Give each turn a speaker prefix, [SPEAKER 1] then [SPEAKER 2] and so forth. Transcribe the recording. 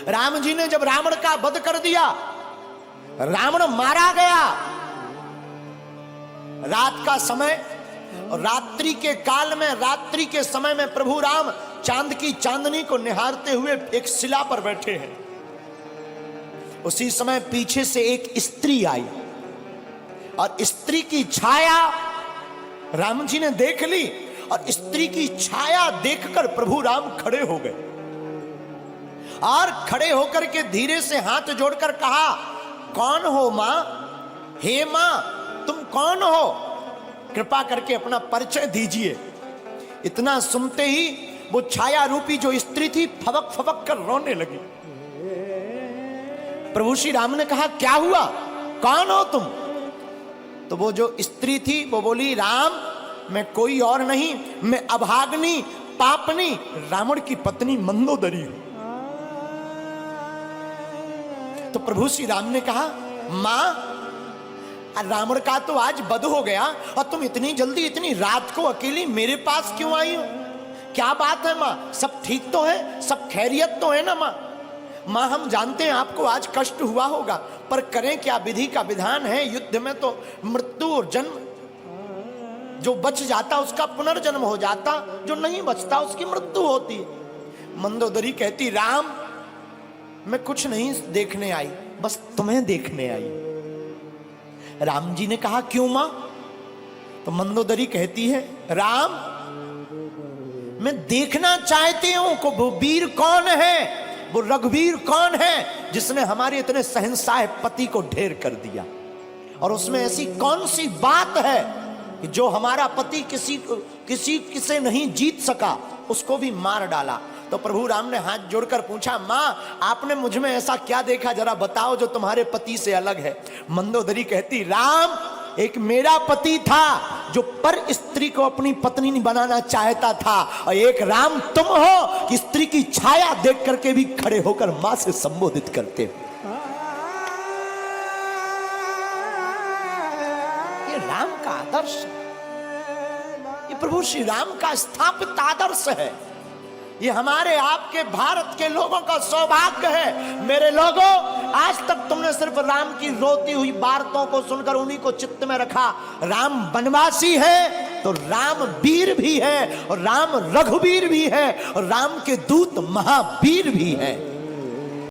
[SPEAKER 1] राम जी ने जब रावण का वध कर दिया, रावण मारा गया, रात का समय और रात्रि के काल में, रात्रि के समय में प्रभु राम चांद की चांदनी को निहारते हुए एक शिला पर बैठे हैं। उसी समय पीछे से एक स्त्री आई और स्त्री की छाया राम जी ने देख ली और स्त्री की छाया देखकर प्रभु राम खड़े हो गए और खड़े होकर के धीरे से हाथ जोड़कर कहा, कौन हो मां? हे मां, तुम कौन हो? कृपा करके अपना परिचय दीजिए। इतना सुनते ही वो छाया रूपी जो स्त्री थी फबक फबक कर रोने लगी। प्रभु श्री राम ने कहा, क्या हुआ, कौन हो तुम? तो वो जो स्त्री थी वो बोली, राम मैं कोई और नहीं, मैं अभाग्नि पापनी रावण की पत्नी मंदोदरी हूं। तो प्रभु श्री राम ने कहा, मां रावण का तो आज वध हो गया और तुम इतनी जल्दी इतनी रात को अकेली मेरे पास क्यों आई हो? क्या बात है मां, सब ठीक तो है, सब खैरियत तो है ना मां? मां हम जानते हैं आपको आज कष्ट हुआ होगा, पर करें क्या, विधि का विधान है, युद्ध में तो मृत्यु और जन्म, जो बच जाता उसका पुनर्जन्म हो जाता, जो नहीं बचता उसकी मृत्यु होती है। मंदोदरी कहती, राम मैं कुछ नहीं देखने आई, बस तुम्हें देखने आई। राम जी ने कहा, क्यों मां? तो मंदोदरी कहती है, राम मैं देखना चाहती हूं कि वो वीर कौन है, वो रघुवीर कौन है जिसने हमारे इतने शहंशाह पति को ढेर कर दिया, और उसमें ऐसी कौन सी बात है कि जो हमारा पति किसी नहीं जीत सका, उसको भी मार डाला। तो प्रभु राम ने हाथ जोड़कर पूछा, मां आपने मुझ में ऐसा क्या देखा, जरा बताओ जो तुम्हारे पति से अलग है। मंदोदरी कहती, राम एक मेरा पति था जो पर स्त्री को अपनी पत्नी नहीं बनाना चाहता था, और एक राम तुम हो कि स्त्री की छाया देख करके भी खड़े होकर मां से संबोधित करते हो। ये राम का आदर्श, ये प्रभु श्री राम का स्थापित आदर्श है। ये हमारे आपके भारत के लोगों का सौभाग्य है। मेरे लोगों, आज तक तुमने सिर्फ राम की रोती हुई वार्ताओं को सुनकर उन्हीं को चित्त में रखा। राम वनवासी है तो राम वीर भी है, और राम रघुवीर भी है, और राम के दूत महावीर भी है।